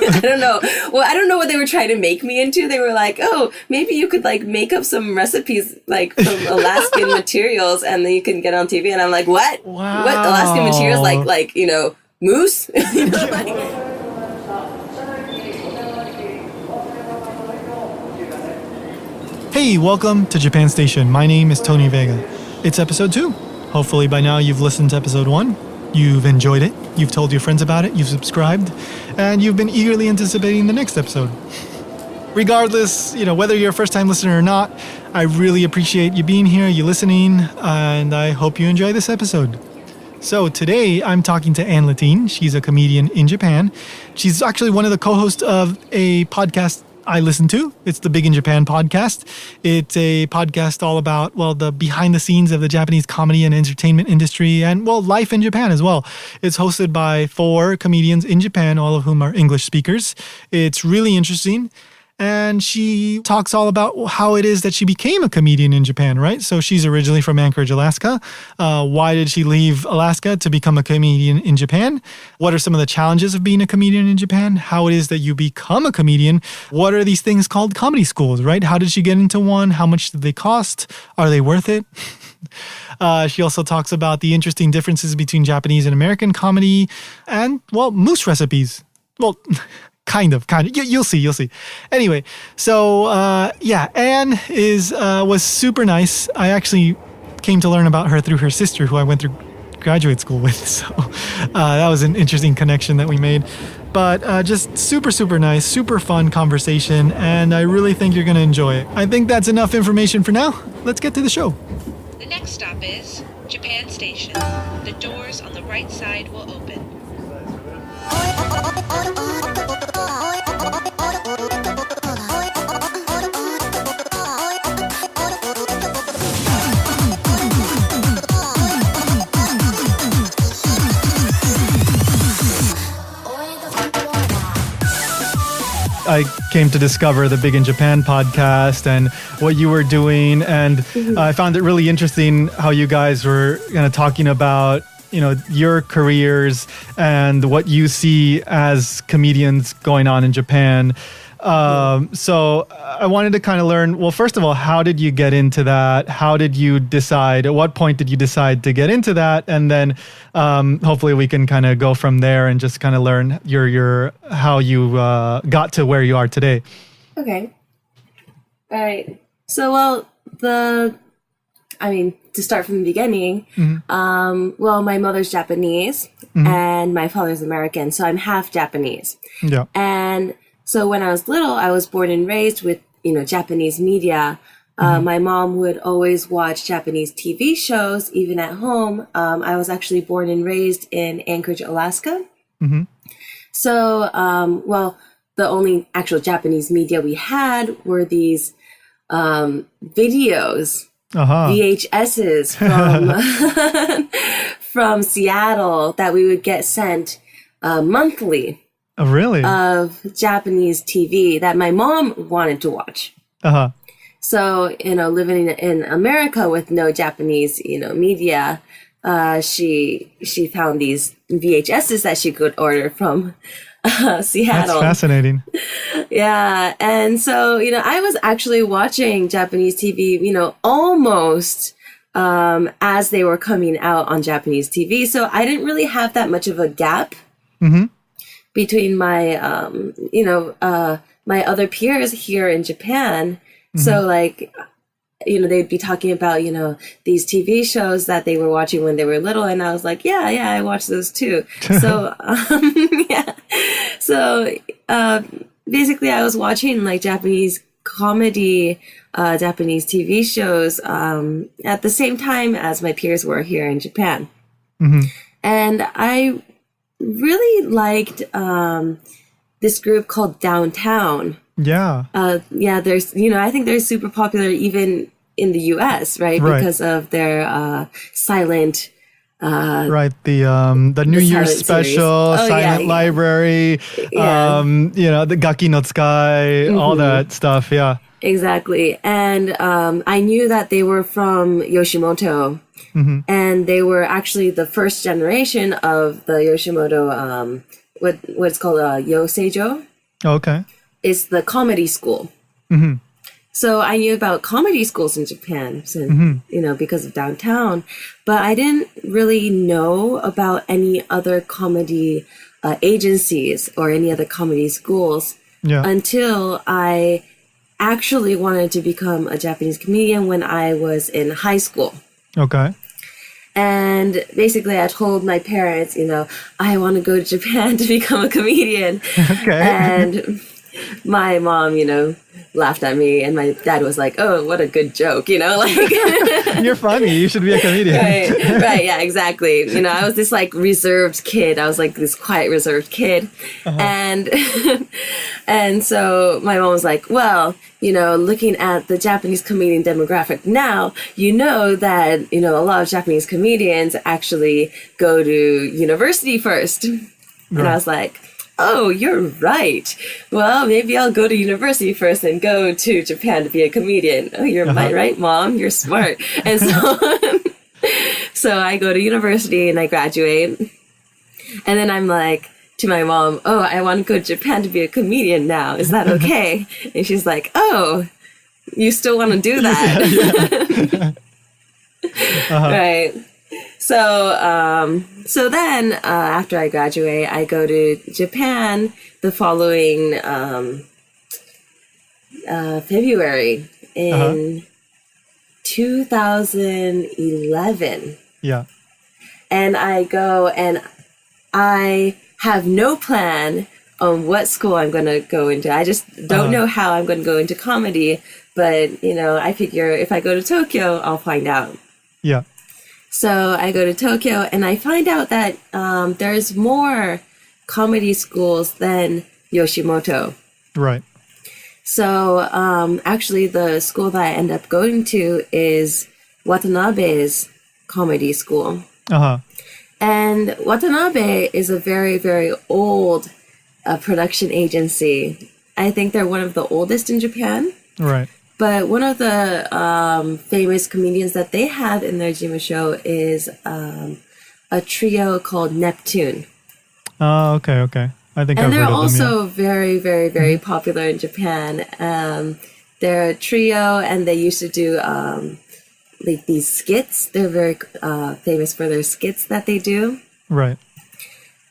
I don't know. Well, I don't know what they were trying to make me into. They were like, oh, maybe you could like make up some recipes like from Alaskan materials and then you can get on TV. And I'm like, what? Wow. What Alaskan materials? Like, you know, moose? You know, like, Hey, welcome to Japan Station. My name is Tony Vega. It's episode 2. Hopefully by now you've listened to episode 1. You've enjoyed it. You've told your friends about it. You've subscribed. And you've been eagerly anticipating the next episode. Regardless, whether you're a first-time listener or not, I really appreciate you being here, you listening, and I hope you enjoy this episode. So today I'm talking to Ann Lethin. She's a comedian in Japan. She's actually one of the co-hosts of a podcast I listen to. It's the Big in Japan podcast. It's a podcast all about, the behind the scenes of the Japanese comedy and entertainment industry and, life in Japan as well. It's hosted by 4 comedians in Japan, all of whom are English speakers. It's really interesting. And she talks all about how it is that she became a comedian in Japan, right? So she's originally from Anchorage, Alaska. Why did she leave Alaska to become a comedian in Japan? What are some of the challenges of being a comedian in Japan? How it is that you become a comedian? What are these things called comedy schools, right? How did she get into one? How much did they cost? Are they worth it? She also talks about the interesting differences between Japanese and American comedy and, moose recipes. Kind of. You'll see. Anyway, so Anne was super nice. I actually came to learn about her through her sister, who I went through graduate school with. So that was an interesting connection that we made. But just super, super nice, super fun conversation, and I really think you're going to enjoy it. I think that's enough information for now. Let's get to the show. The next stop is Japan Station. The doors on the right side will open. I came to discover the Big in Japan podcast and what you were doing, and I found it really interesting how you guys were kind of talking about your careers and what you see as comedians going on in Japan. So I wanted to kind of learn, first of all, how did you get into that? How did you decide? At what point did you decide to get into that? And then hopefully we can kind of go from there and just kind of learn your how you got to where you are today. Okay. All right. So, to start from the beginning, my mother's Japanese and my father's American, so I'm half Japanese. Yeah. And so when I was little, I was born and raised with, Japanese media. My mom would always watch Japanese TV shows, even at home. I was actually born and raised in Anchorage, Alaska. Mm-hmm. So, the only actual Japanese media we had were these videos. VHSs from from Seattle that we would get sent monthly. Oh, really? Of Japanese TV that my mom wanted to watch. So, living in America with no Japanese, media, she found these VHSs that she could order from Seattle. That's fascinating. Yeah. And so, I was actually watching Japanese TV, almost as they were coming out on Japanese TV. So I didn't really have that much of a gap between my, my other peers here in Japan. So they'd be talking about, these TV shows that they were watching when they were little. And I was like, yeah, I watched those too. So, So, basically I was watching Japanese comedy, Japanese TV shows, at the same time as my peers were here in Japan. And I really liked, this group called Downtown. Yeah. There's, I think they're super popular even in the US, right? Because of their silent right, the New Year's special, Silent Library, the Gaki no Tsukai, all that stuff, yeah. Exactly. And I knew that they were from Yoshimoto, and they were actually the first generation of the Yoshimoto, what's called yōseijo. Okay. is the comedy school. Mm-hmm. So I knew about comedy schools in Japan, since, because of downtown, but I didn't really know about any other comedy agencies or any other comedy schools until I actually wanted to become a Japanese comedian when I was in high school. Okay. And basically, I told my parents, I want to go to Japan to become a comedian. Okay. And my mom, laughed at me, and my dad was like, "Oh, what a good joke," like. You're funny. You should be a comedian. Right, yeah, exactly. I was this like reserved kid. I was like this quiet, reserved kid, and and so my mom was like, "Well, looking at the Japanese comedian demographic now, that a lot of Japanese comedians actually go to university first," and I was like, "Oh, you're right. Well, maybe I'll go to university first and go to Japan to be a comedian." "Oh, you're right, Mom. You're smart." And so I go to university and I graduate. And then I'm like to my mom, "Oh, I want to go to Japan to be a comedian now. Is that okay?" And she's like, "Oh, you still want to do that?" Right. So then after I graduate, I go to Japan the following February in 2011. Yeah. And I go and I have no plan on what school I'm going to go into. I just don't know how I'm going to go into comedy. But, I figure if I go to Tokyo, I'll find out. Yeah. So I go to Tokyo and I find out that there's more comedy schools than Yoshimoto. Right. So actually the school that I end up going to is Watanabe's comedy school. And Watanabe is a very, very old production agency. I think they're one of the oldest in Japan. Right. But one of the famous comedians that they have in their jimusho is a trio called Neptune. Oh, okay. I think I've heard of them. And they're also very, very, very popular in Japan. They're a trio, and they used to do like these skits. They're very famous for their skits that they do. Right.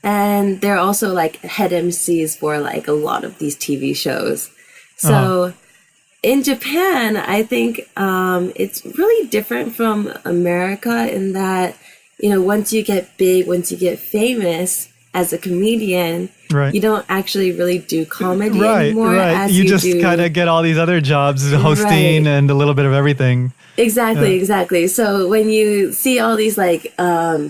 And they're also like head MCs for like a lot of these TV shows. So in Japan, I think it's really different from America in that, once you get big, once you get famous as a comedian, you don't actually really do comedy anymore. Right. You just kind of get all these other jobs, hosting and a little bit of everything. Exactly. So when you see all these like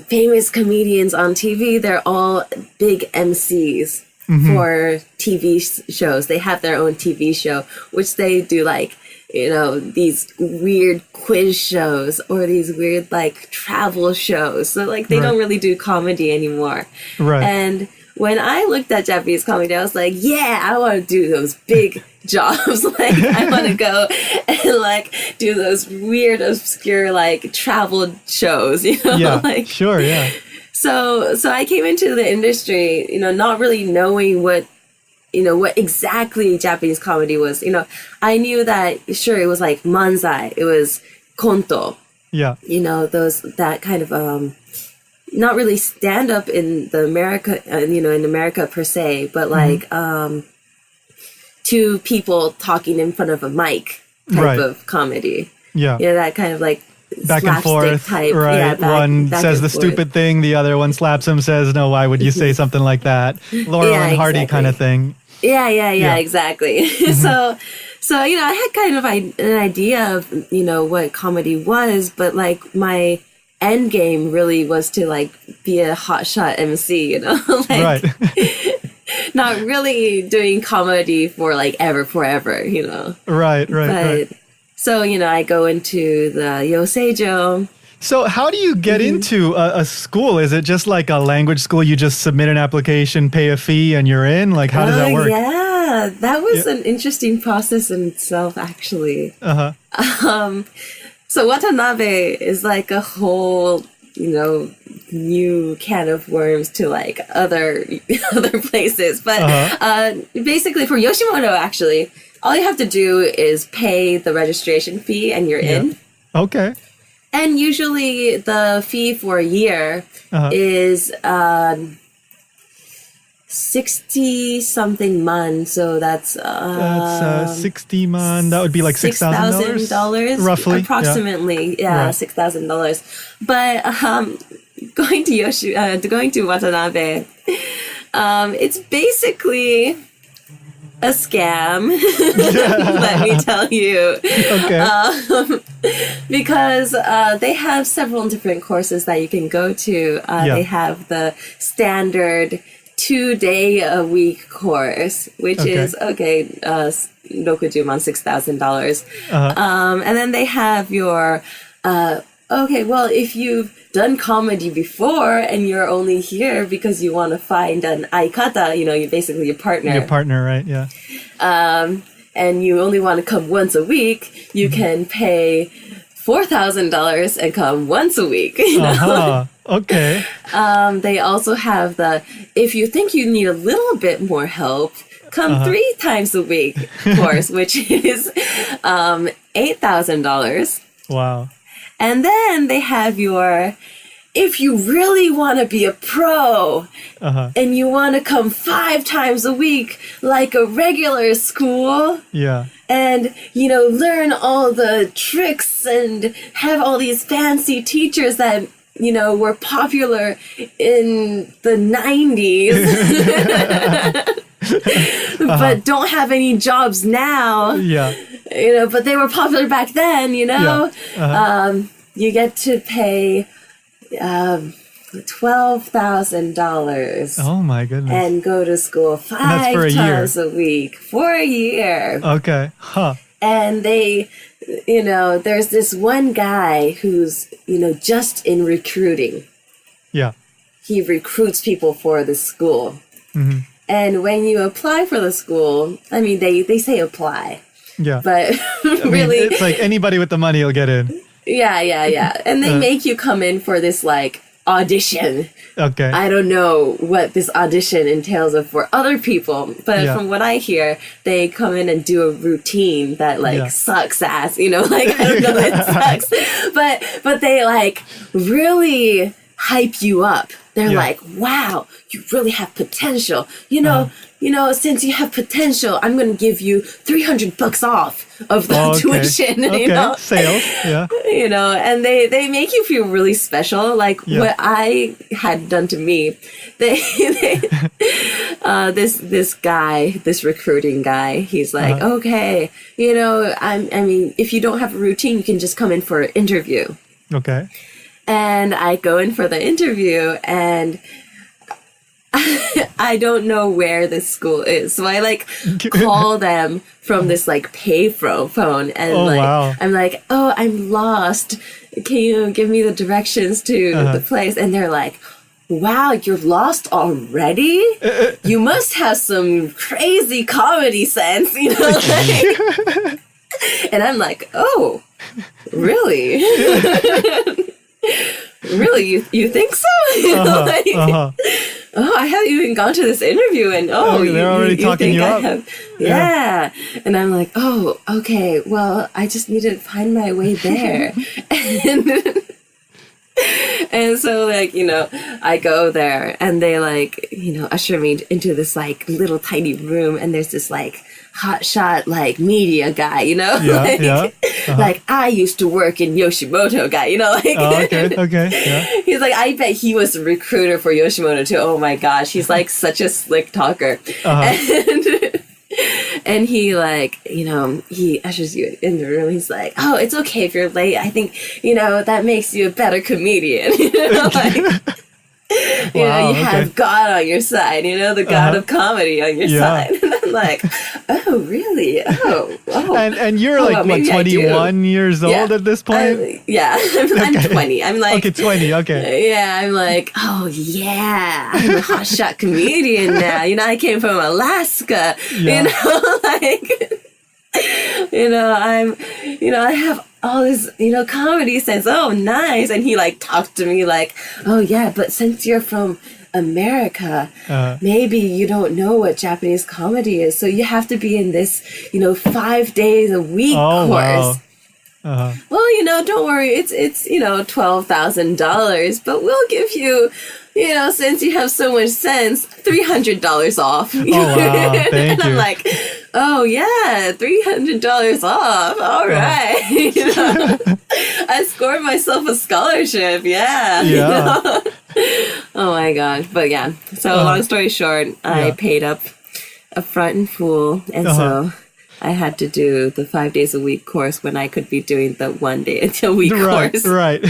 famous comedians on TV, they're all big MCs. For TV shows. They have their own TV show, which they do like, these weird quiz shows or these weird like travel shows. So like they don't really do comedy anymore. Right. And when I looked at Japanese comedy, I was like, yeah, I want to do those big jobs. Like I want to go and like do those weird, obscure like travel shows, Yeah, like sure, yeah. So I came into the industry, not really knowing what exactly Japanese comedy was. I knew that, sure, it was like manzai, it was konto. Yeah. That kind of, not really stand up in the America, in America per se, but like, two people talking in front of a mic type of comedy. Yeah. That kind of like, back and forth type. Right. Yeah, one says the stupid thing, the other one slaps him, says, "No, why would you say something like that?" Laurel and Hardy kind of thing. Yeah, exactly. So I had kind of an idea of what comedy was, but like my end game really was to like be a hotshot MC, like right. not really doing comedy for like forever, Right. But, so, I go into the yōseijo. So how do you get into a school? Is it just like a language school? You just submit an application, pay a fee, and you're in? Like, how does that work? Yeah, that was an interesting process in itself, actually. So Watanabe is like a whole new can of worms to like other places. But basically for Yoshimoto, actually, all you have to do is pay the registration fee and you're in. Okay. And usually the fee for a year is 60 something man. So that's 60 man. That would be like $6,000 roughly. Approximately, right. $6,000. But going to Watanabe, it's basically a scam. Let me tell you. Okay. Because they have several different courses that you can go to. They have the standard 2-day-a-week course, which is Rokujuman, $6,000. And then they have your if you've done comedy before and you're only here because you want to find an aikata, you're basically your partner. Your partner, right? Yeah. And you only want to come once a week, you can pay $4,000 and come once a week. Okay. They also have if you think you need a little bit more help, come 3 times a week course, which is $8,000. Wow. And then they have if you really want to be a pro and you want to come 5 times a week like a regular school. Yeah. And, learn all the tricks and have all these fancy teachers that, were popular in the 90s, but don't have any jobs now. Yeah. But they were popular back then, Yeah. You get to pay $12,000. Oh my goodness. And go to school 5 times a week for a year. Okay. Huh. And they, there's this one guy who's, just in recruiting. Yeah. He recruits people for the school. Mm-hmm. And when you apply for the school, I mean, they say apply. Yeah. But really, it's like anybody with the money will get in. Yeah. And they make you come in for this like audition. Okay. I don't know what this audition entails for other people, but from what I hear, they come in and do a routine that like sucks ass, like I don't know, it sucks. But they like really hype you up. They're like, wow, you really have potential. Since you have potential, I'm going to give you $300 off of the tuition. Sales, and they make you feel really special. Like what I had done to me, this guy, this recruiting guy, he's like, okay, I mean, if you don't have a routine, you can just come in for an interview. Okay. And I go in for the interview and I don't know where this school is. So I like call them from this like pay phone and I'm like, oh, I'm lost. Can you give me the directions to the place? And they're like, wow, you're lost already? You must have some crazy comedy sense, And I'm like, oh, really? Really? You think so? Oh, I haven't even gone to this interview and they're already talking you up. Yeah. And I'm like, oh, okay, well, I just need to find my way there. And so like, I go there and they like, usher me into this like little tiny room and there's this like hotshot like media guy, like I used to work in Yoshimoto guy, okay. He's like, I bet he was a recruiter for Yoshimoto too. Oh my gosh, he's like such a slick talker. And he like, he ushers you in the room. He's like, oh, it's okay if you're late. I think, that makes you a better comedian. You have God on your side, the God of comedy on your side. And I'm like, oh, really? Oh. And you're like, what, 21 years old at this point? I'm 20. I'm like... Okay, 20, okay. Yeah, I'm like, oh, yeah, I'm a hotshot comedian now. I came from Alaska, I have all this, comedy sense. Oh, nice. And he like talked to me like, oh yeah, but since you're from America, maybe you don't know what Japanese comedy is. So you have to be in this, 5 days a week course. Wow. Well, don't worry. It's $12,000, but we'll give you, since you have so much sense, $300 off. Oh, wow. Thank and you. I'm like, oh yeah, $300 off. All right. I scored myself a scholarship. Yeah. Yeah. Oh my God. But yeah. So long story short, I paid up front in full. And so I had to do the 5 days a week course when I could be doing the 1 day a week course. Right.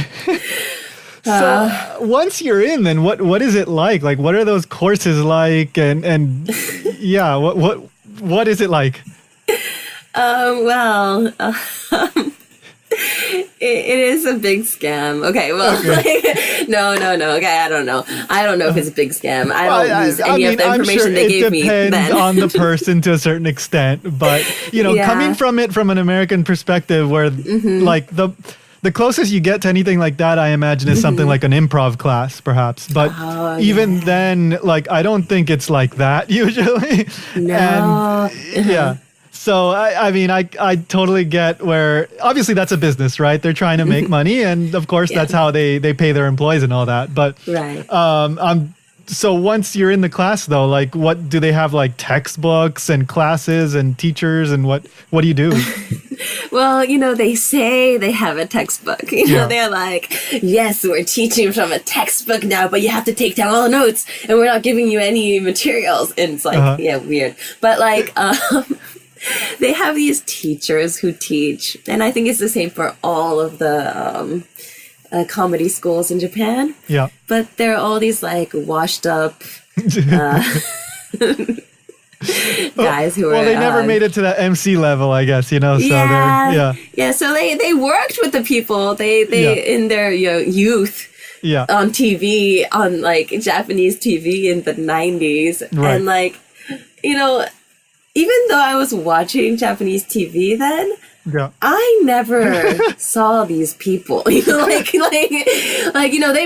So once you're in, then what is it like? Like, what are those courses like? And yeah, what is it like? It is a big scam. Okay, well, no. Okay, I don't know. I don't know if it's a big scam. I don't use any of the information they gave me then. It depends on the person to a certain extent, but coming from an American perspective, where like the closest you get to anything like that, I imagine, is something like an improv class, perhaps. But even then, like, I don't think it's like that usually. No. And, So, I totally get where, obviously that's a business, right? They're trying to make money, and of course that's how they pay their employees and all that. But so once you're in the class though, like, what do they have, like textbooks and classes and teachers, and what do you do? Well, they say they have a textbook. They're like, yes, we're teaching from a textbook now, but you have to take down all the notes, and we're not giving you any materials. And it's like, weird. But like, they have these teachers who teach, and I think it's the same for all of the comedy schools in Japan. Yeah. But they're all these like washed up guys who are... Well, they never made it to that MC level, I guess, so Yeah, so they worked with the people, they in their youth on TV, on like Japanese TV in the 90s. Right. And like, even though I was watching Japanese TV then, I never saw these people. They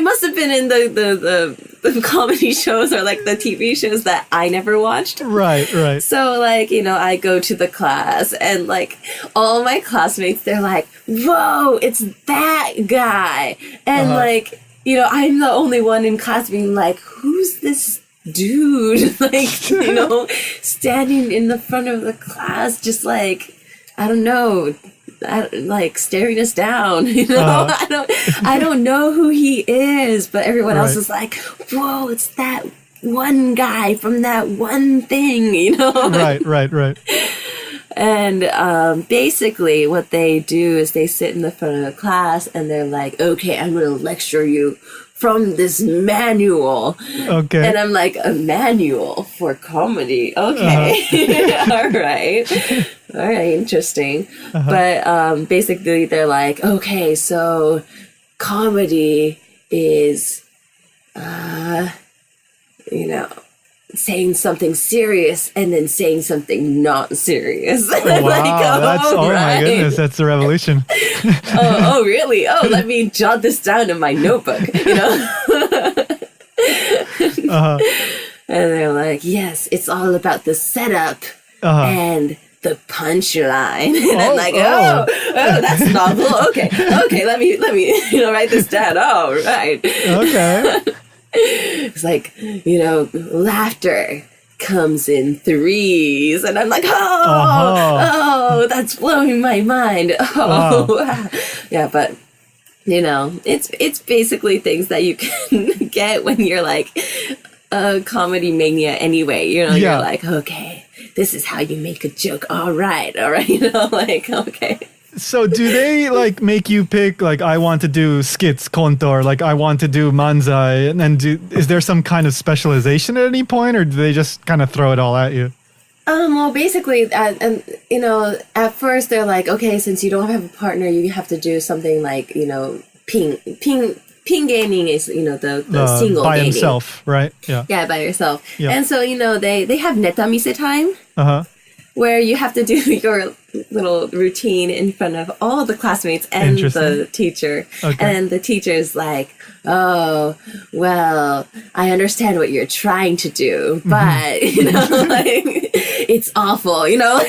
must have been in the comedy shows or like the TV shows that I never watched. Right. So like, I go to the class, and like all my classmates, they're like, whoa, it's that guy. And like, I'm the only one in class being like, who's this dude, like, standing in the front of the class, just like, I don't know, like staring us down, I don't know who he is, but everyone else is like, whoa, it's that one guy from that one thing, Right. And basically what they do is they sit in the front of the class, and they're like, okay, I'm going to lecture you from this manual. Okay. And I'm like, a manual for comedy? Okay. All right, interesting. But basically they're like, okay, so comedy is, saying something serious and then saying something not serious. Oh, wow. Like, oh my goodness, that's the revolution. Oh, really? Oh, let me jot this down in my notebook, And they're like, yes, it's all about the setup and the punchline. And I'm like, oh, that's novel. Okay, let me write this down. Oh, right. Okay. It's like, laughter comes in threes, and I'm like, oh, that's blowing my mind. Oh, wow. Yeah, but it's basically things that you can get when you're like a comedy mania anyway. You're like, okay, this is how you make a joke. All right, like, okay. So do they like make you pick, like, I want to do skits, konto, or like I want to do manzai, and then is there some kind of specialization at any point, or do they just kind of throw it all at you? Well, basically, at first they're like, okay, since you don't have a partner, you have to do something like, ping gaming is, the single by gaming. himself, right? Yeah, by yourself. Yeah. And so, they have netamise time. where you have to do your little routine in front of all the classmates and the teacher. Okay. And the teacher's like, oh, well, I understand what you're trying to do, but, you know, like, it's awful, you know?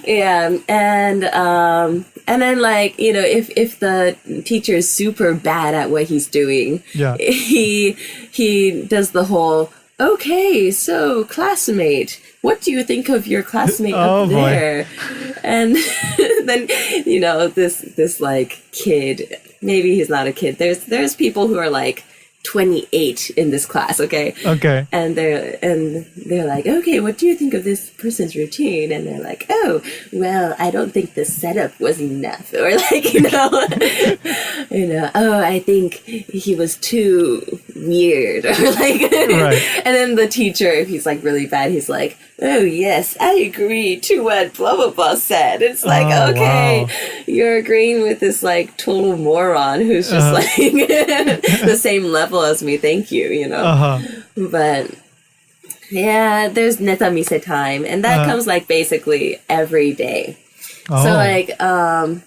Yeah. And then, like, you know, if the teacher is super bad at what he's doing, he does the whole, okay, so classmate, what do you think of your classmate up there? Boy. And then, you know, this like kid, maybe he's not a kid. There's people who are like 28 in this class, okay? Okay. And they're like, okay, what do you think of this person's routine? And they're like, oh, well, I don't think the setup was enough. Or like, you know, oh, I think he was too weird. Or like, right. And then the teacher, if he's like really bad, he's like, oh yes, I agree to what blah blah blah said. It's like, okay, wow. You're agreeing with this like total moron who's just like the same level as me. Thank you, you know. But yeah, there's neta mise time, and that comes like basically every day. So like and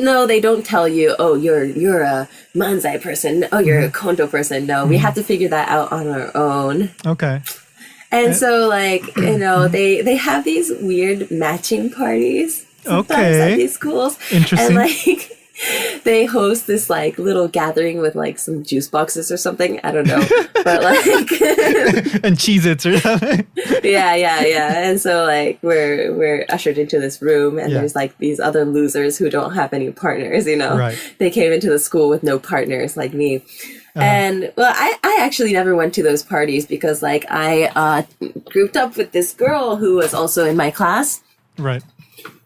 no, they don't tell you, oh, you're a manzai person, oh, you're a kondo person. No, we have to figure that out on our own. Okay. And so, like, you know, they have these weird matching parties sometimes at these schools. Interesting. And, like, they host this, like, little gathering with, like, some juice boxes or something. I don't know. But, like... and Cheez-Its or something. Yeah. And so, like, we're ushered into this room, and there's, like, these other losers who don't have any partners, you know? Right. They came into the school with no partners, like me. And, well, I actually never went to those parties because, like, I grouped up with this girl who was also in my class. Right.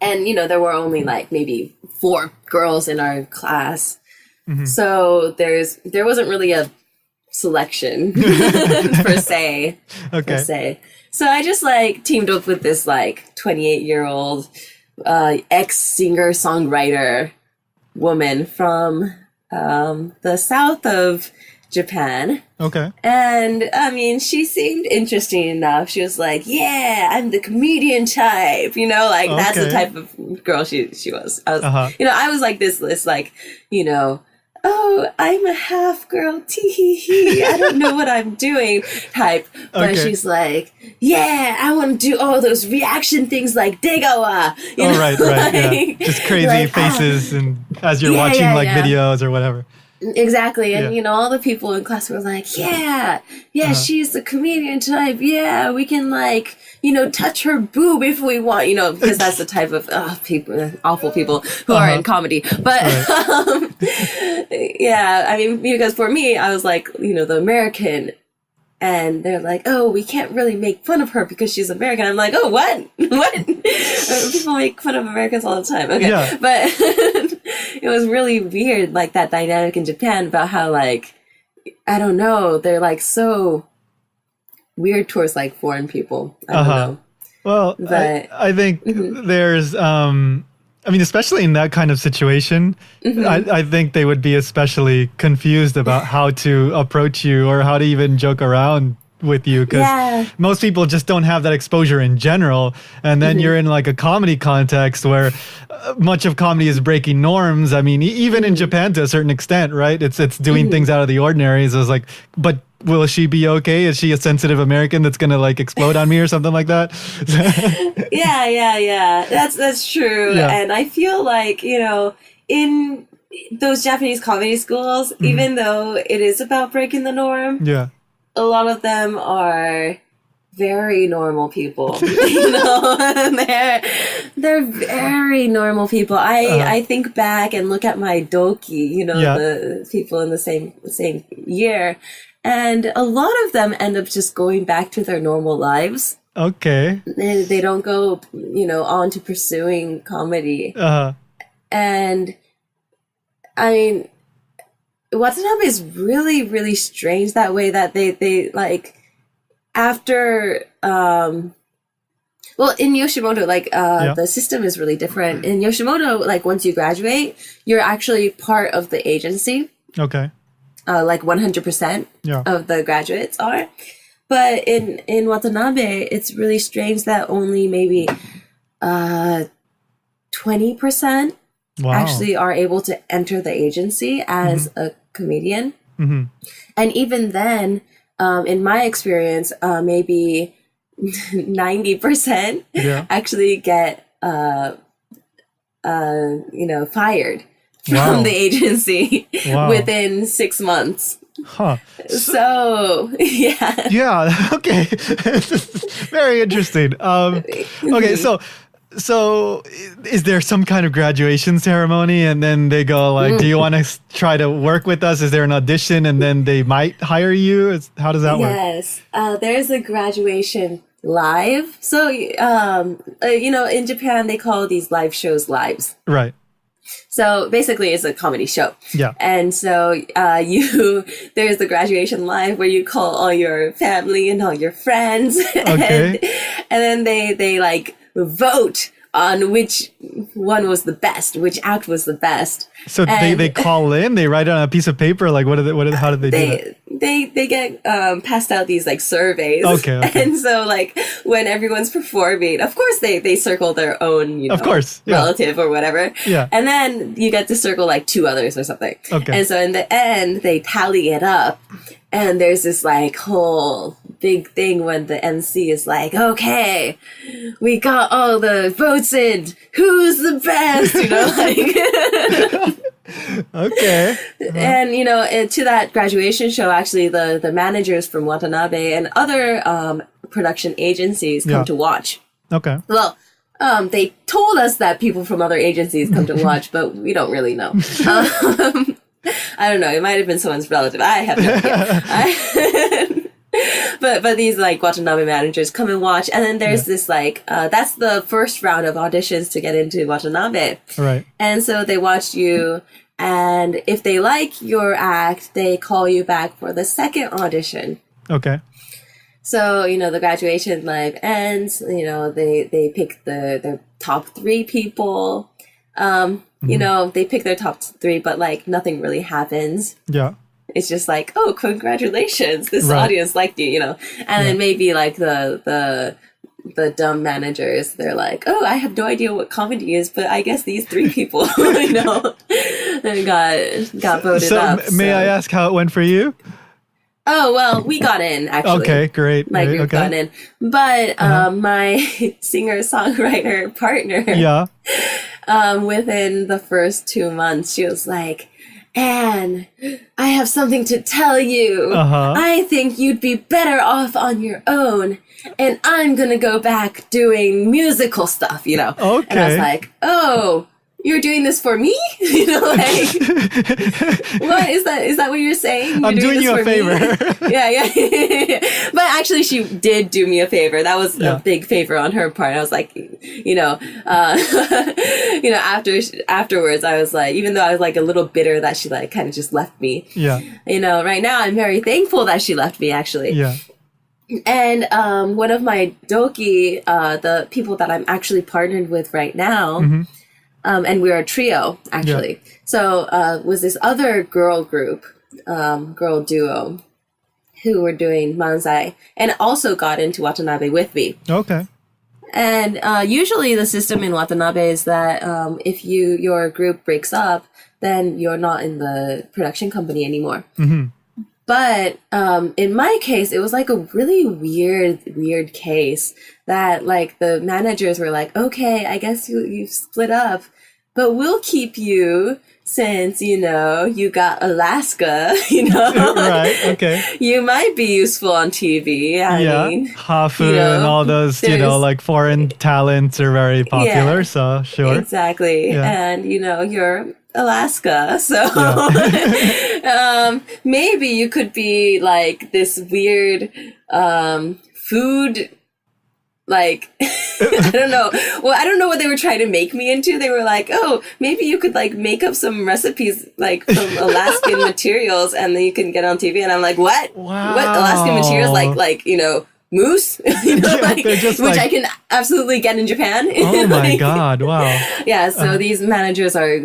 And, you know, there were only, like, maybe 4 girls in our class. So there wasn't really a selection, per se. So I just, like, teamed up with this, like, 28-year-old ex-singer-songwriter woman from... the south of Japan. Okay. And, I mean, she seemed interesting enough. She was like, yeah, I'm the comedian type, you know, like, that's the type of girl she was. I was you know, I was like this, like, you know, oh, I'm a half girl, tee-hee-hee, I don't know what I'm doing type. But she's like, yeah, I want to do all those reaction things like degawa. Right, like, just crazy like, faces and as you're watching videos or whatever. Exactly. And, you know, all the people in class were like, yeah, she's the comedian type. Yeah, we can, like, you know, touch her boob if we want, you know, because that's the type of people, awful people who are in comedy. But, yeah, I mean, because for me, I was like, you know, the American. And they're like, oh, we can't really make fun of her because she's American. I'm like, oh, what? People make fun of Americans all the time. Okay. Yeah. But it was really weird, like, that dynamic in Japan about how, like, I don't know, they're, like, so weird towards, like, foreign people. I don't know. Well, but, I think there's... I mean, especially in that kind of situation, I think they would be especially confused about how to approach you or how to even joke around with you because most people just don't have that exposure in general. And then you're in like a comedy context where much of comedy is breaking norms. I mean, even in Japan to a certain extent, right? It's doing things out of the ordinary. So it's like, but will she be okay? Is she a sensitive American that's going to like explode on me or something like that? Yeah. That's true. Yeah. And I feel like, you know, in those Japanese comedy schools, even though it is about breaking the norm, a lot of them are very normal people. You know, they're very normal people. I think back and look at my doki, you know, the people in the same year. And a lot of them end up just going back to their normal lives. Okay. They don't go, you know, on to pursuing comedy. And, I mean, Watanabe is really, really strange that way that they like, after, well, in Yoshimoto, like, the system is really different. In Yoshimoto, like, once you graduate, you're actually part of the agency. Okay. Like 100% of the graduates are. But in Watanabe, it's really strange that only maybe 20% Wow. actually are able to enter the agency as a comedian. Mm-hmm. And even then, in my experience, maybe 90% Yeah. actually get fired Wow. from the agency Wow. within 6 months. Huh. So yeah. Yeah. Okay. Very interesting. Okay. So is there some kind of graduation ceremony, and then they go like, "Do you want to try to work with us? Is there an audition, and then they might hire you? How does that work?" Yes, there's a graduation live. So in Japan they call these live shows lives. Right. So basically, it's a comedy show. Yeah. And so there's the graduation live where you call all your family and all your friends, Okay. and then they like vote on which one was the best, which act was the best. So And they call in, they write on a piece of paper, like how did they do that? they get passed out these like surveys. Okay. And so like when everyone's performing, of course they circle their own Of course, yeah. relative or whatever. Yeah. And then you get to circle like 2 others or something. Okay. And so in the end they tally it up, and there's this like whole big thing when the MC is like, okay, we got all the votes in, who's the best, like Okay. And to that graduation show, actually the managers from Watanabe and other production agencies come Yeah. to watch. Okay. Well, they told us that people from other agencies come to watch, but we don't really know. I don't know. It might have been someone's relative. I have no idea. But these like Watanabe managers come and watch, and then there's this like that's the first round of auditions to get into Watanabe. Right. And so they watch you, and if they like your act, they call you back for the second audition. Okay. So, the graduation live ends, they pick the top 3 people. They pick their top 3, but like nothing really happens. Yeah. It's just like, oh, congratulations, this Right. audience liked you, And then maybe like the dumb managers, they're like, oh, I have no idea what comedy is, but I guess these 3 people, got voted up. So may I ask how it went for you? Oh, well, we got in, actually. Okay, great. My great, group okay. got in. But my singer-songwriter partner, Yeah. within the first 2 months, she was like, Anne, I have something to tell you. Uh-huh. I think you'd be better off on your own, and I'm going to go back doing musical stuff, Okay. And I was like, oh, you're doing this for me? Like, what is that? Is that what you're saying? I'm doing you a favor. Yeah. But actually, she did do me a favor. That was Yeah. a big favor on her part. I was like, afterwards, I was like, even though I was like a little bitter that she like kind of just left me. Yeah. Right now, I'm very thankful that she left me, actually. Yeah. And one of my doki, the people that I'm actually partnered with right now, and we're a trio, actually. Yeah. So was this other girl group, girl duo, who were doing manzai, and also got into Watanabe with me. Okay. And usually the system in Watanabe is that if your group breaks up, then you're not in the production company anymore. Mm-hmm. But in my case, it was like a really weird case that like the managers were like, okay, I guess you've split up, but we'll keep you since, you got Alaska, Right, okay. You might be useful on TV. I mean, Hafu and all those, like foreign talents are very popular, so sure. Exactly. Yeah. And, you're Alaska, so maybe you could be like this weird food, like I don't know. Well, I don't know what they were trying to make me into. They were like, oh, maybe you could like make up some recipes like from Alaskan materials, and then you can get on TV. And I'm like, what? Wow. What Alaskan materials? Like moose, they're just which like- I can absolutely get in Japan. Oh my Like, God! Wow. yeah, so these managers are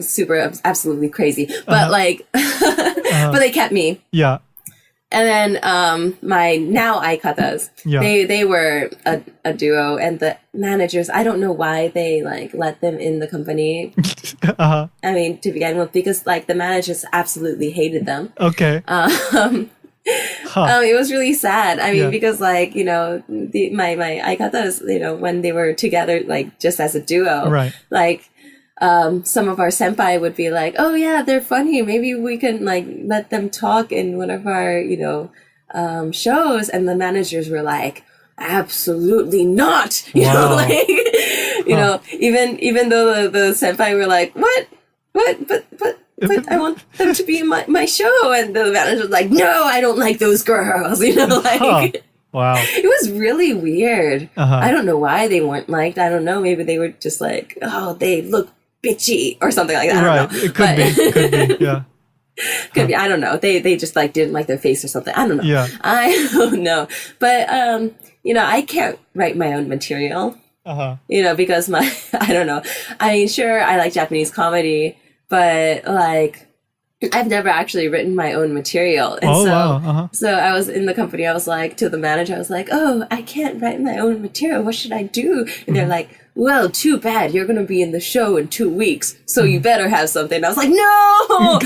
absolutely crazy, but but they kept me. Yeah. And then my now aikatas, they were a duo, and the managers, I don't know why they like let them in the company. I mean, to begin with, because like the managers absolutely hated them. Okay. It was really sad. I mean, because like, you know, my aikatas, you know, when they were together, like just as a duo, Right. like, some of our senpai would be like, oh yeah, they're funny. Maybe we can like let them talk in one of our, you know, shows. And the managers were like, absolutely not. You know, like, you know, even though the senpai were like, what, but I want them to be in my show. And the manager was like, no, I don't like those girls. You know, like, wow. It was really weird. I don't know why they weren't liked. I don't know. Maybe they were just like, oh, they look bitchy or something like that. I don't know. It could be, yeah. Could be. I don't know. They just like didn't like their face or something. I don't know. Yeah. I don't know. But, you know, I can't write my own material, you know, because I don't know. I mean, sure, I like Japanese comedy, but like, I've never actually written my own material. And so I was in the company, I was like, to the manager, I was like, oh, I can't write my own material. What should I do? And they're like, well, too bad. You're going to be in the show in 2 weeks. So you better have something. And I was like, no,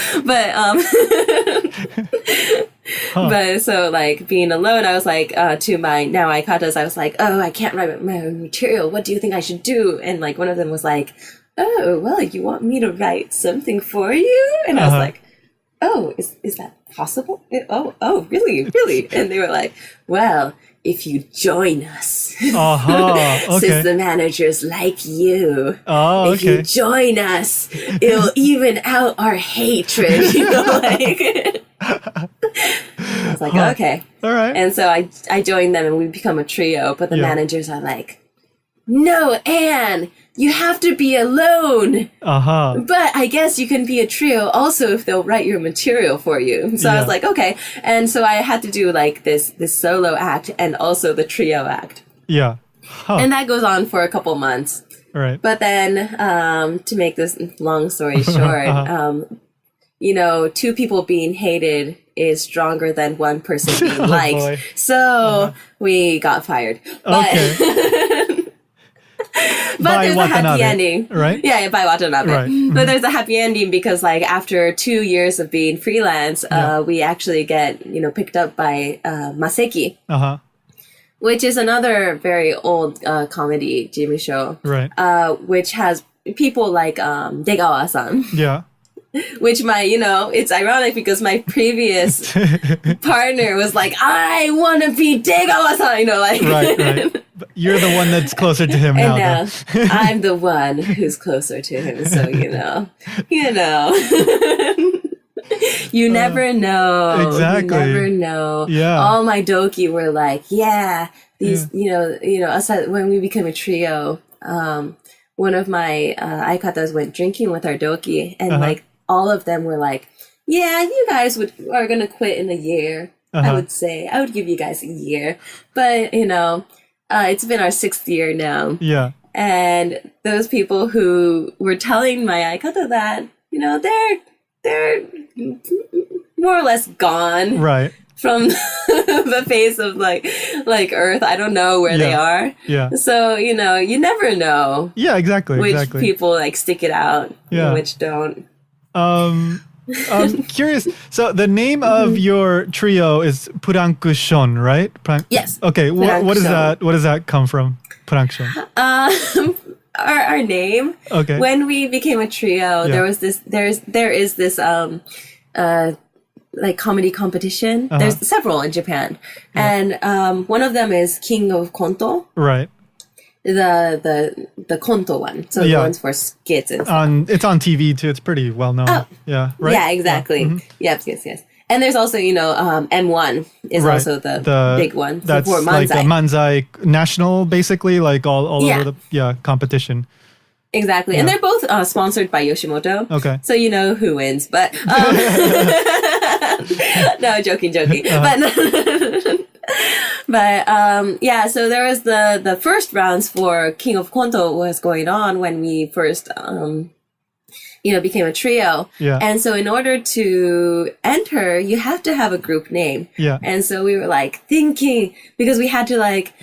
but so like being alone, I was like, to my now aikatas, I was like, oh, I can't write my own material. What do you think I should do? And like, one of them was like, oh, well, you want me to write something for you? And I was like, oh, is that possible? Oh, really? And they were like, well, if you join us, since the managers like you, if you join us, it'll even out our hatred. You know, like. I was like, okay, all right. And so I joined them, and we become a trio. But the managers are like, no, Anne, you have to be alone. But I guess you can be a trio also if they'll write your material for you. So I was like, okay. And so I had to do like this solo act and also the trio act. Yeah. And that goes on for a couple months. Right. But then, to make this long story short, you know, 2 people being hated is stronger than 1 person being liked. Boy. So we got fired. But there's a happy ending. Right? Yeah, by Watanabe. Right. But there's a happy ending because, like, after 2 years of being freelance, we actually get, you know, picked up by Maseki, which is another very old comedy Jimmy show. Right. Which has people like Degawa-san. Yeah. Which it's ironic because my previous partner was like, I want to be Degawa-san, you know, like. Right. But you're the one that's closer to him now. And now I'm the one who's closer to him, so you know. You never know. Exactly. You never know. Yeah. All my doki were like, yeah, these, you know, aside, when we became a trio, one of my aikatas went drinking with our doki, and like all of them were like, yeah, you guys are going to quit in a year. I would say. I would give you guys a year. But, you know, it's been our 6th year now. Yeah. And those people who were telling my aikata that, you know, they're more or less gone. Right. From the face of like Earth. I don't know where they are. Yeah. So, you know, you never know. Yeah, exactly. Which people like stick it out. And which don't. I'm curious. So the name of your trio is Purankushon, right? Yes. Okay. What is that? What does that come from? Purankushon. Our name. Okay. When we became a trio, there is this like comedy competition. There's several in Japan, and one of them is King of Konto. Right. The Konto one. So the ones for skits and stuff. It's on TV too. It's pretty well known. Oh. Yeah. Right. Yeah. Exactly. Yeah. Mm-hmm. Yes. And there's also, you know, M1 is also the big one. That's for Manzai. Like a Manzai national, basically, like all over the competition. Exactly. Yeah. And they're both sponsored by Yoshimoto. Okay. So you know who wins. But no, joking. But yeah, so there was the first rounds for King of Konto was going on when we first became a trio. Yeah. And so in order to enter, you have to have a group name. Yeah. And so we were like thinking, because we had to like,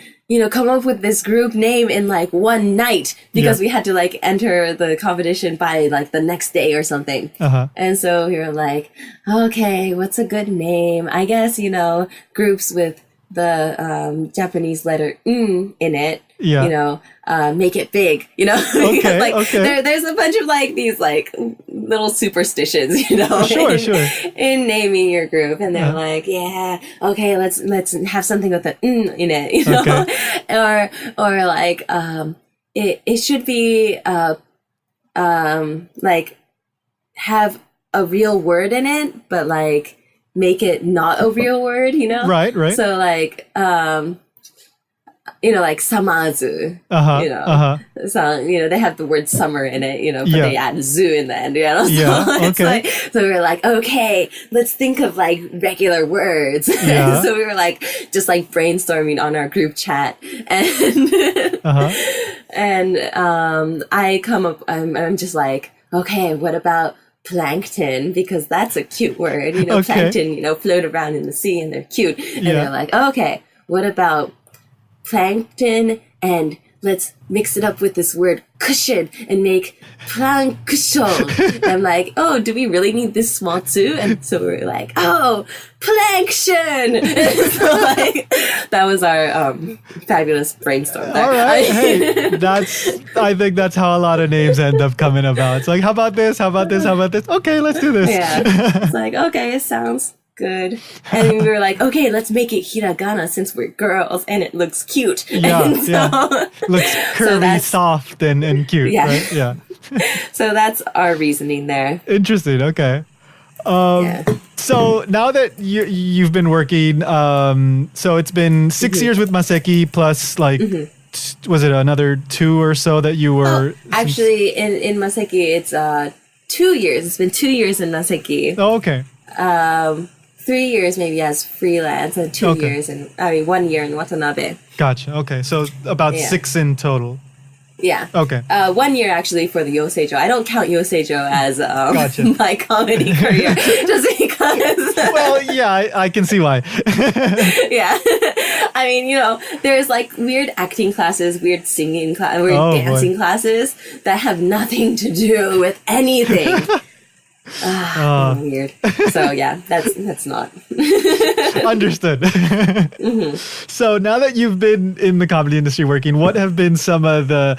come up with this group name in like one night, because we had to like enter the competition by like the next day or something. And so we were like, okay, what's a good name? I guess, groups with the Japanese letter in it, make it big, Okay, like okay. There's a bunch of like these like little superstitions, Sure. in naming your group, and they're like, yeah, okay, let's have something with the in it, Okay. or like it should be like have a real word in it, but like make it not a real word, Right. So like like samazu, so they have the word summer in it, but they add zoo in the end, so okay. so we were like, okay, let's think of like regular words. So we were like just like brainstorming on our group chat, and and I'm just like, okay, what about plankton, because that's a cute word, plankton, float around in the sea and they're cute, and they're like, okay, what about plankton, and let's mix it up with this word cushion and make plankton. I'm like, oh, do we really need this small too? And so we're like, oh, plankton. So like that was our fabulous brainstorm there. All right. Hey, I think that's how a lot of names end up coming about. It's like, how about this? How about this? How about this? Okay, let's do this. Yeah. It's like, okay, it sounds good. And we were like, okay, let's make it hiragana since we're girls and it looks cute. Yeah, and looks curvy, soft, and cute, right? Yeah. So that's our reasoning there. Interesting. Okay. So now that you've been working, so it's been 6 years with Maseki plus like, was it another 2 or so that you were? Actually, in Maseki, it's 2 years. It's been 2 years in Maseki. Oh, okay. 3 years maybe as freelance, and 2 years 1 year in Watanabe. Gotcha. Okay, so about 6 in total. Yeah. Okay. 1 year actually for the yōseijo. I don't count yōseijo as Gotcha. my comedy career, just because. Well, yeah, I can see why. Yeah. I mean, there's like weird acting classes, weird singing weird dancing classes that have nothing to do with anything. Weird. So yeah, that's not. Understood. So now that you've been in the comedy industry working, what have been some of the,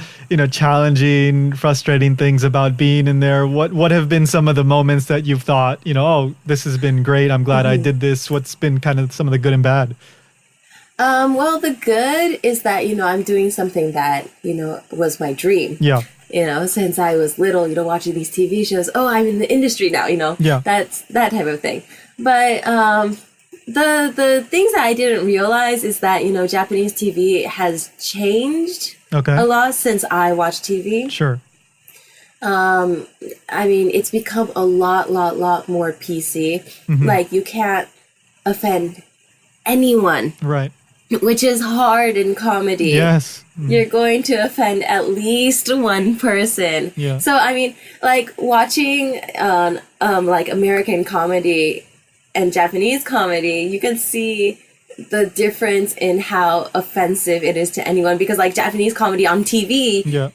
challenging, frustrating things about being in there? What have been some of the moments that you've thought, oh, this has been great, I'm glad I did this? What's been kind of some of the good and bad? Well, the good is that, I'm doing something that, was my dream. Yeah. Since I was little, watching these TV shows, oh, I'm in the industry now, Yeah. That's that type of thing. But the things that I didn't realize is that, Japanese TV has changed a lot since I watched TV. Sure. I mean, it's become a lot more PC. Like, you can't offend anyone. Right. Which is hard in comedy. Yes. You're going to offend at least one person. Yeah. So, I mean, like, watching, like, American comedy and Japanese comedy, you can see the difference in how offensive it is to anyone. Because, like, Japanese comedy on TV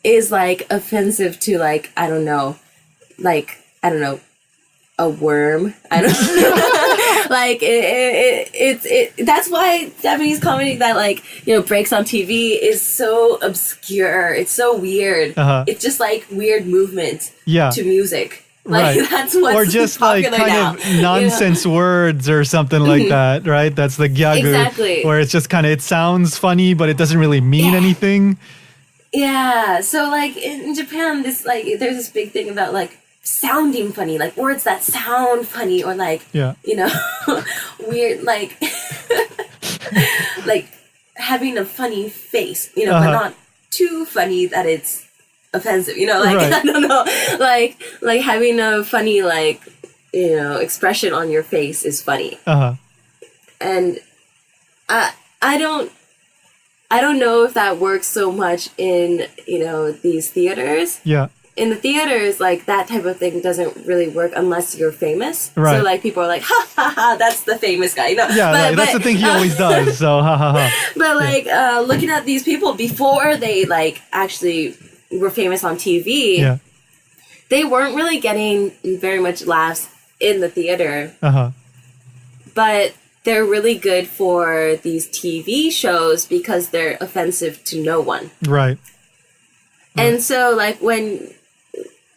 is, like, offensive to, like, I don't know, a worm. I don't know. Like it's that's why Japanese comedy that breaks on TV is so obscure. It's so weird. It's just like weird movement to music. Like that's what's or just like kind now, of nonsense words or something like that, right? That's the gyagu. Exactly. Where it's just kind of, it sounds funny, but it doesn't really mean anything. Yeah. So like in Japan, there's this big thing about like sounding funny, like words that sound funny, or like weird, like like having a funny face, but not too funny that it's offensive, I don't know, like having a funny expression on your face is funny. And I don't know if that works so much in these theaters. in the theaters, like, that type of thing doesn't really work unless you're famous. Right. So, like, people are like, ha, ha, ha, that's the famous guy. You know? Yeah, that's the thing he always does. So, ha, ha, ha. But, like, looking at these people before they, like, actually were famous on TV, Yeah. they weren't really getting very much laughs in the theater. Uh-huh. But they're really good for these TV shows because they're offensive to no one. Right. And so, like, when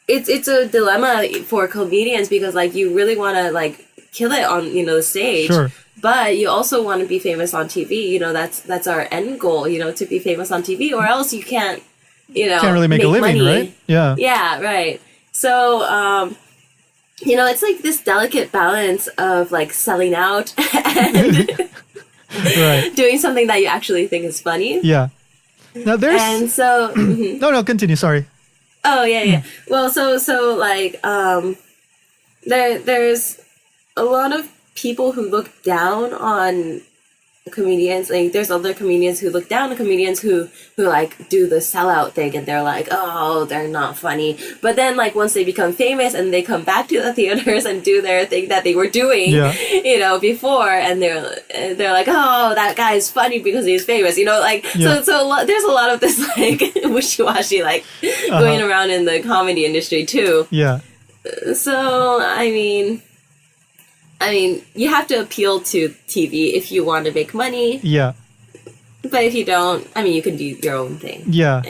it's a dilemma for comedians because, like, you really want to, like, kill it on, you know, the stage. Sure. But you also want to be famous on TV. You know, that's our end goal, you know, to be famous on TV, or else you can't, you know, Can't really make a living, money. right? Yeah. Yeah, right. So, you know, it's like this delicate balance of, like, selling out and Right. doing something that you actually think is funny. Yeah. Now there's... And so... mhm. No, continue. Sorry. Oh, yeah. Well, so like, there's a lot of people who look down on comedians. Like, there's other comedians who look down on comedians who like do the sellout thing, and they're like, oh, they're not funny. But then, like, once they become famous and they come back to the theaters and do their thing that they were doing, you know, before, and they're like, oh, that guy's funny because he's famous, you know, like, so there's a lot of this, like, wishy-washy, like, going around in the comedy industry too. Yeah. So, I mean, you have to appeal to TV if you want to make money. Yeah. But if you don't, I mean, you can do your own thing. Yeah.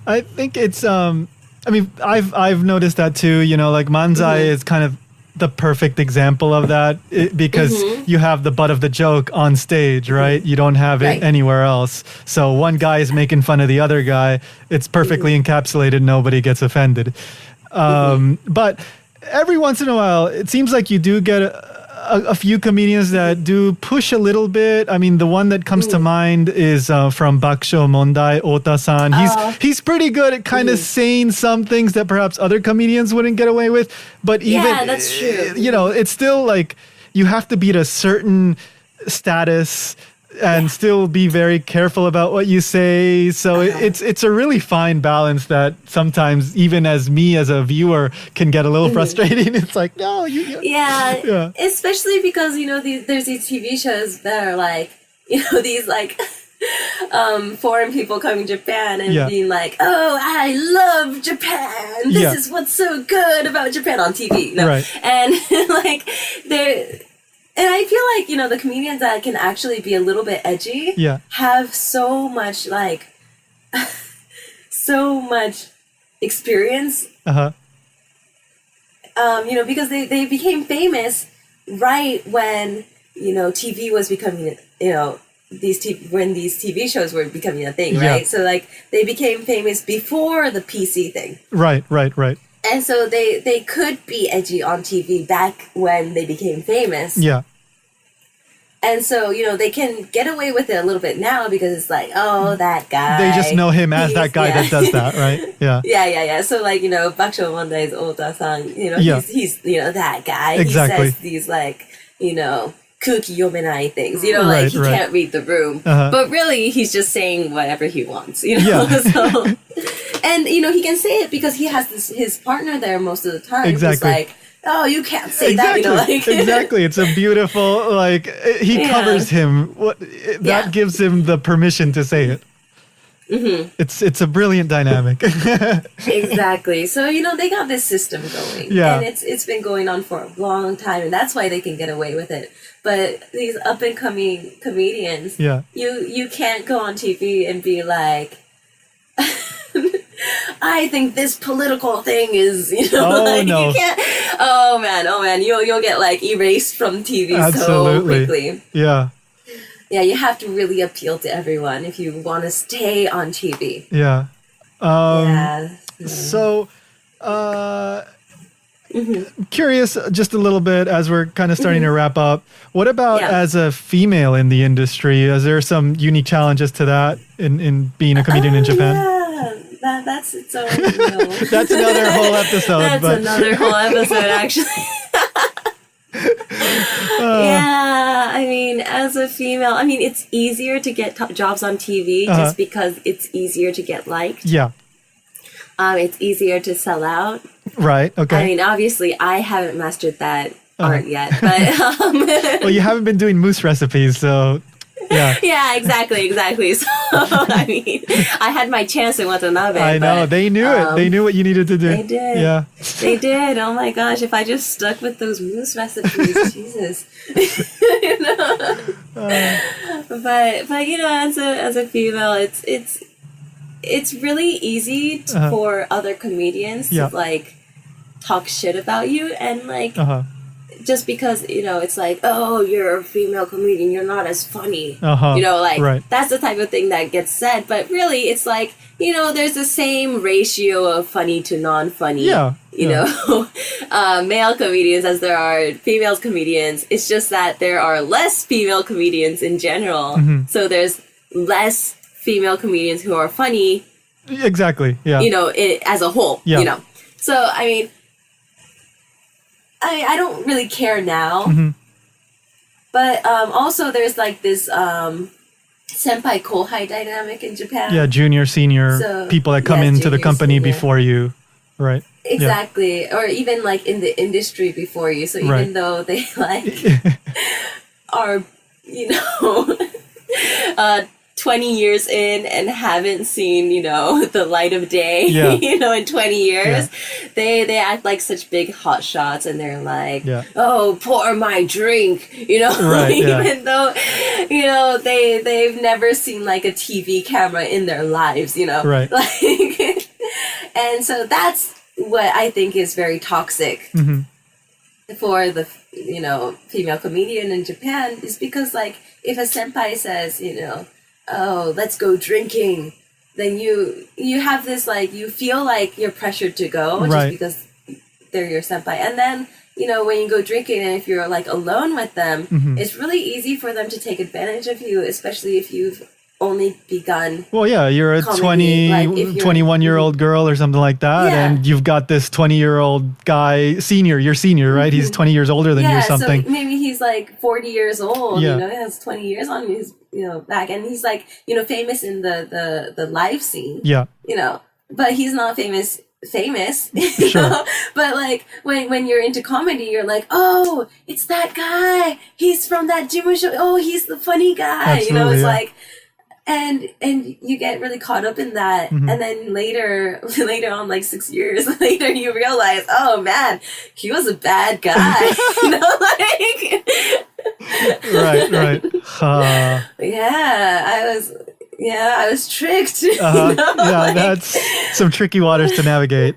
I think it's I've noticed that too, you know, like manzai is kind of the perfect example of that because you have the butt of the joke on stage, right? You don't have it anywhere else. So one guy is making fun of the other guy. It's perfectly encapsulated. Nobody gets offended. But every once in a while, it seems like you do get a few comedians that do push a little bit. I mean, the one that comes to mind is from Bakusho Mondai, Ota-san. He's pretty good at kind of saying some things that perhaps other comedians wouldn't get away with. But even, that's true. You know, it's still like you have to be at a certain status and still be very careful about what you say. So it's a really fine balance that sometimes even as me as a viewer can get a little frustrating. It's like, no, yeah. Especially because, you know, there's these TV shows that are like, you know, these like foreign people coming to Japan and being like, oh, I love Japan. This is what's so good about Japan on TV. You know? Right. And like and I feel like, you know, the comedians that can actually be a little bit edgy have so much, like, so much experience. You know, because they became famous right when, you know, TV was becoming, you know, when these TV shows were becoming a thing, right? So, like, they became famous before the PC thing. Right. And so they could be edgy on TV back when they became famous. Yeah. And so, you know, they can get away with it a little bit now because it's like, oh, that guy. They just know him as that guy that does that, right? Yeah. Yeah. So, like, you know, Bakusho Mondai's Ota-san, you know, he's, you know, that guy. Exactly. He says these, like, you know, kuki yomenai things, you know, like, he can't read the room. But really, he's just saying whatever he wants, you know? So, and, you know, he can say it because he has his partner there most of the time. Exactly. He's like, oh, you can't say that, you know, like. Exactly. It's a beautiful, like, he covers him. That gives him the permission to say it. It's a brilliant dynamic. Exactly. So, you know, they got this system going. Yeah. And it's been going on for a long time, and that's why they can get away with it. But these up and coming comedians, you can't go on TV and be like, I think this political thing is, you know, you can't. Oh man, you'll get, like, erased from TV so quickly. Yeah. Yeah, you have to really appeal to everyone if you want to stay on TV. Yeah. So, curious just a little bit as we're kind of starting to wrap up. What about as a female in the industry? Is there some unique challenges to that in being a comedian in Japan? Yeah, that's its own. You know. That's another whole episode. Another whole episode, actually. Yeah, I mean, as a female, I mean, it's easier to get jobs on TV just because it's easier to get liked. Yeah. it's easier to sell out. Right. Okay. I mean, obviously, I haven't mastered that art yet, but well, you haven't been doing mousse recipes, so yeah. Yeah, exactly. So I mean, I had my chance in Watanabe. I know, but, they knew it. They knew what you needed to do. They did. Yeah. They did. Oh my gosh! If I just stuck with those mousse recipes, Jesus. But you know, as a female, it's really easy for other comedians to like talk shit about you and like just because, you know, it's like, oh, you're a female comedian, you're not as funny. You know, like that's the type of thing that gets said. But really, it's like, you know, there's the same ratio of funny to non-funny. You know, male comedians as there are female comedians. It's just that there are less female comedians in general. So there's less female comedians who are funny. Exactly. Yeah. You know, as a whole. You know, so I mean, I don't really care now. But also there's like this senpai kohai dynamic in Japan. Yeah, junior, senior, so, people that come into the company before you. Right. Exactly. Yeah. Or even like in the industry before you. So even though they like are, you know, 20 years in and haven't seen, you know, the light of day, you know, in 20 years, they act like such big hot shots and they're like, oh, pour my drink, you know, even though, you know, they've never seen like a TV camera in their lives, you know, like, and so that's what I think is very toxic for the, you know, female comedian in Japan is because like if a senpai says, you know, oh, let's go drinking, then you have this like, you feel like you're pressured to go just because they're your senpai. And then, you know, when you go drinking and if you're like alone with them, it's really easy for them to take advantage of you, especially if you've only begun. Well, yeah, you're a comedy, 21-year-old girl or something like that, and you've got this 20-year-old guy, you're senior, right? He's 20 years older than you or something. So maybe he's like 40 years old, you know, he has 20 years on his, you know, back, and he's like, you know, famous in the live scene. You know, but he's not famous, you know? But like when you're into comedy, you're like, oh, it's that guy. He's from that Jimusho. Oh, he's the funny guy. Absolutely, you know, it's like, and you get really caught up in that, and then later on, like 6 years later, you realize, oh man, he was a bad guy. You know, like right. I was tricked. You know? Yeah, that's some tricky waters to navigate.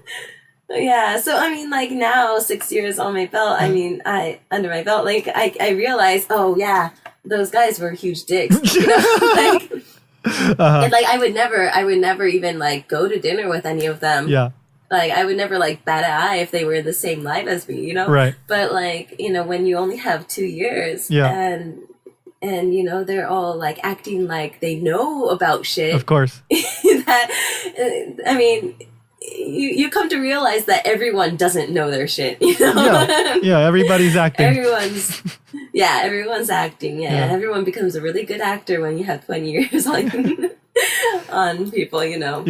Yeah, so I mean, like now, 6 years on my belt, under my belt, like I realized, oh yeah, those guys were huge dicks. You know? Like, and like I would never even like go to dinner with any of them. Like I would never like bat an eye if they were in the same life as me, you know? But like, you know, when you only have 2 years and you know, they're all like acting like they know about shit. Of course. That, I mean, you come to realize that everyone doesn't know their shit, you know? Yeah, everybody's acting. Everyone's acting, yeah. Everyone becomes a really good actor when you have 20 years on people, you know?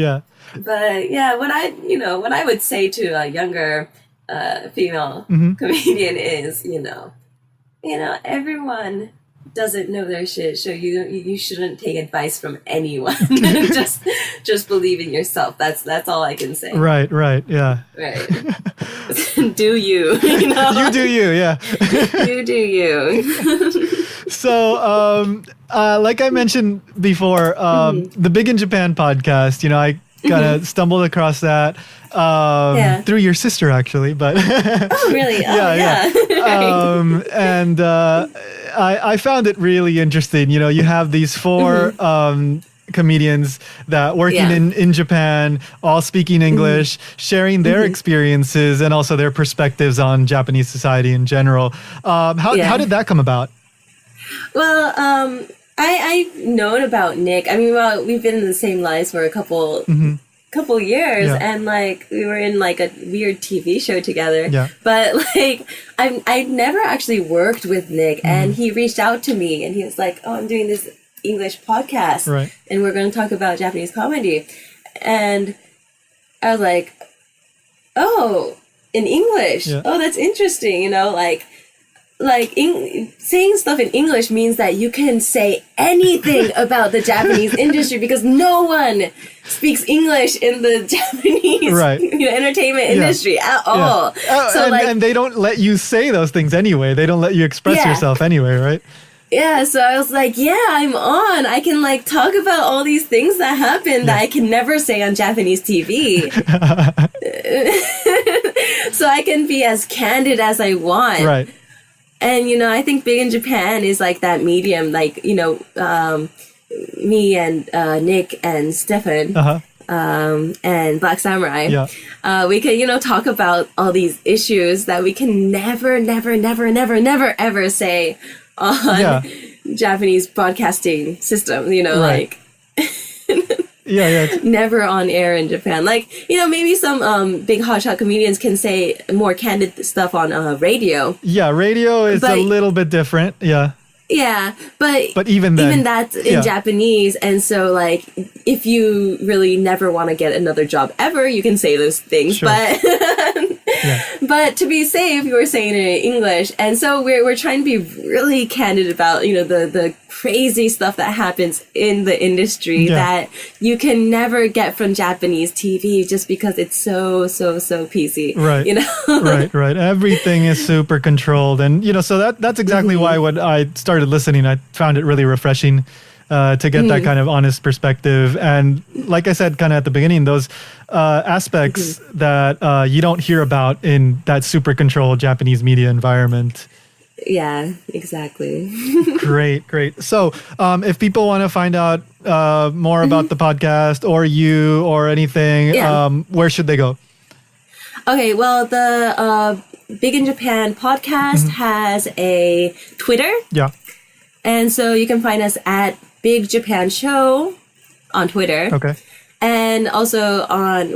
But yeah, what I would say to a younger female comedian is, you know, everyone doesn't know their shit, so you shouldn't take advice from anyone. just believe in yourself. That's all I can say. Right, yeah. Right. Do you, you know? You do you, yeah. You do you. So, like I mentioned before, the Big in Japan podcast, you know, I kind of stumbled across that through your sister, actually. But oh, really? And I found it really interesting. You know, you have these four comedians that working in Japan, all speaking English, sharing their experiences and also their perspectives on Japanese society in general. How did that come about? Well, I've known about Nick. I mean, well, we've been in the same lives for a couple years, and like we were in like a weird TV show together. But like I've never actually worked with Nick, and he reached out to me, and he was like, "Oh, I'm doing this English podcast, and we're going to talk about Japanese comedy." And I was like, oh, in English. Yeah. Oh, that's interesting. Saying stuff in English means that you can say anything about the Japanese industry because no one speaks English in the Japanese entertainment industry at all. And they don't let you say those things anyway. They don't let you express yourself anyway, right? Yeah, so I was like, yeah, I'm on. I can talk about all these things that happen that I can never say on Japanese TV. So I can be as candid as I want. Right. And, I think Big in Japan is that medium, me and Nick and Stefan and Black Samurai. Yeah. We can, talk about all these issues that we can never, ever say on Japanese broadcasting system, never on air in Japan. Maybe some big hotshot comedians can say more candid stuff on radio. Yeah, radio is a little bit different. Yeah. Yeah, but even that's in Japanese, and so if you really never want to get another job ever, you can say those things. Sure. But to be safe, you were saying it in English, and so we're trying to be really candid about the crazy stuff that happens in the industry that you can never get from Japanese TV just because it's so PC. Right. Right. Everything is super controlled, and so that's exactly why when I started listening, I found it really refreshing to get that kind of honest perspective. And like I said, kind of at the beginning, those aspects that you don't hear about in that super controlled Japanese media environment. Yeah, exactly. Great. So if people want to find out more about the podcast or you or anything, where should they go? Okay, well, the Big in Japan podcast has a Twitter. Yeah. And so you can find us at Big Japan Show on Twitter. Okay. And also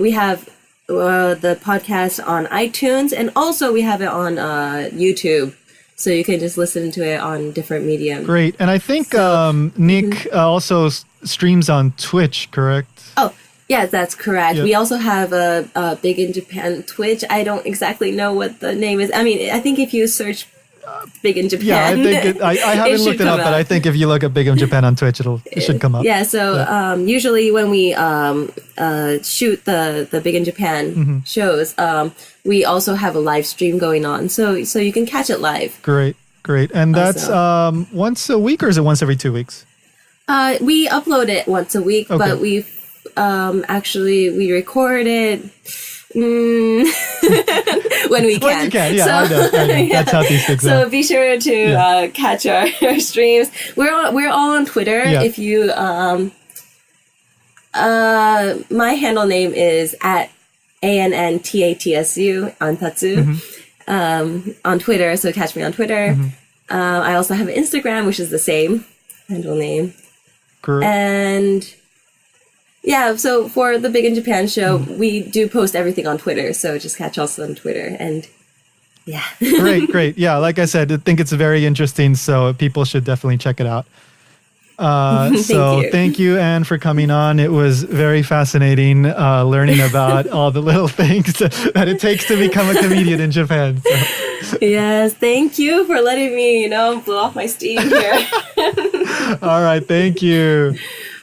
we have the podcast on iTunes, and also we have it on YouTube. So you can just listen to it on different mediums. Great. And I think Nick also streams on Twitch, correct? Oh, yeah, that's correct. Yep. We also have a Big in Japan Twitch. I don't exactly know what the name is. I mean, I think if you search Big in Japan. Yeah, I think I haven't looked it up, but I think if you look at Big in Japan on Twitch, it should come up. Yeah, so usually when we shoot the Big in Japan shows, we also have a live stream going on, so you can catch it live. Great. And that's once a week, or is it once every 2 weeks? We upload it once a week, but we record it when we can. When you can, yeah, I know. That's how these things So be sure to catch our streams. We're all on Twitter. Yeah. If you my handle name is at ANNTATSU Antatsu on Twitter. So catch me on Twitter. I also have an Instagram, which is the same handle name. Correct. And yeah, so for the Big in Japan show, we do post everything on Twitter. So just catch us on Twitter. And yeah. Great. Yeah, like I said, I think it's very interesting. So people should definitely check it out. Thank you, Anne, for coming on. It was very fascinating learning about all the little things that it takes to become a comedian in Japan. So. Yes, thank you for letting me, blow off my steam here. All right, thank you.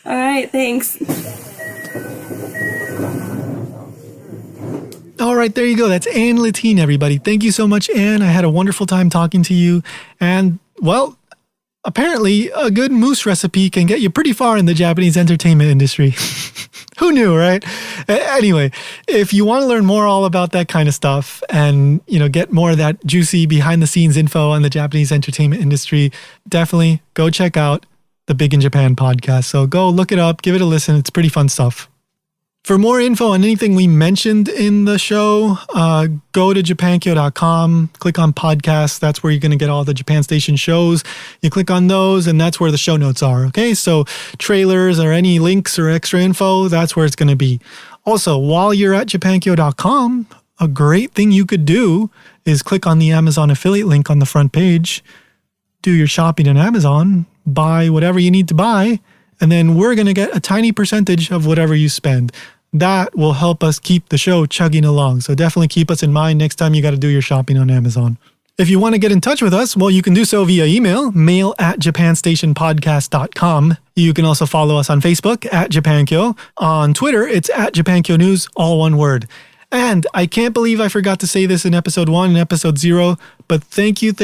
All right, thanks. All right, there you go. That's Ann Lethin, everybody. Thank you so much, Ann. I had a wonderful time talking to you. And, well, apparently a good mousse recipe can get you pretty far in the Japanese entertainment industry. Who knew, right? Anyway, if you want to learn more all about that kind of stuff and, get more of that juicy behind the scenes info on the Japanese entertainment industry, definitely go check out the Big in Japan podcast. So go look it up, give it a listen. It's pretty fun stuff. For more info on anything we mentioned in the show, go to japankyo.com, click on podcasts. That's where you're going to get all the Japan Station shows. You click on those, and that's where the show notes are. Okay, so trailers or any links or extra info, that's where it's going to be. Also, while you're at japankyo.com, a great thing you could do is click on the Amazon affiliate link on the front page, do your shopping on Amazon, buy whatever you need to buy, and then we're going to get a tiny percentage of whatever you spend. that will help us keep the show chugging along. So definitely keep us in mind next time you got to do your shopping on Amazon. If you want to get in touch with us, well, you can do so via email, mail@japanstationpodcast.com. You can also follow us on Facebook @JapanKyo. On Twitter, it's @JapanKyo News, all one word. And I can't believe I forgot to say this in episode 1 and episode 0, but thank you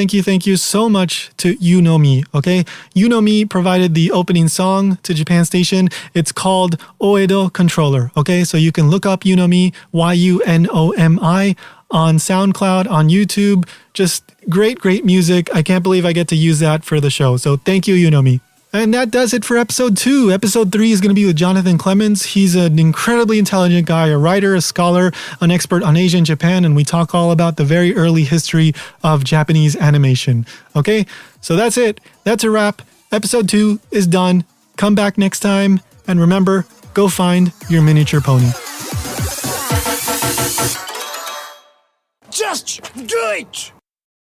so much to You Know Me, okay? You Know Me provided the opening song to Japan Station. It's called Oedo Controller, okay? So you can look up You Know Me, YUNOMI, on SoundCloud, on YouTube. Just great music. I can't believe I get to use that for the show. So thank you, You Know Me. And that does it for episode 2. Episode 3 is going to be with Jonathan Clemens. He's an incredibly intelligent guy, a writer, a scholar, an expert on Asia and Japan, and we talk all about the very early history of Japanese animation. Okay, so that's it. That's a wrap. Episode 2 is done. Come back next time, and remember, go find your miniature pony. Just do it!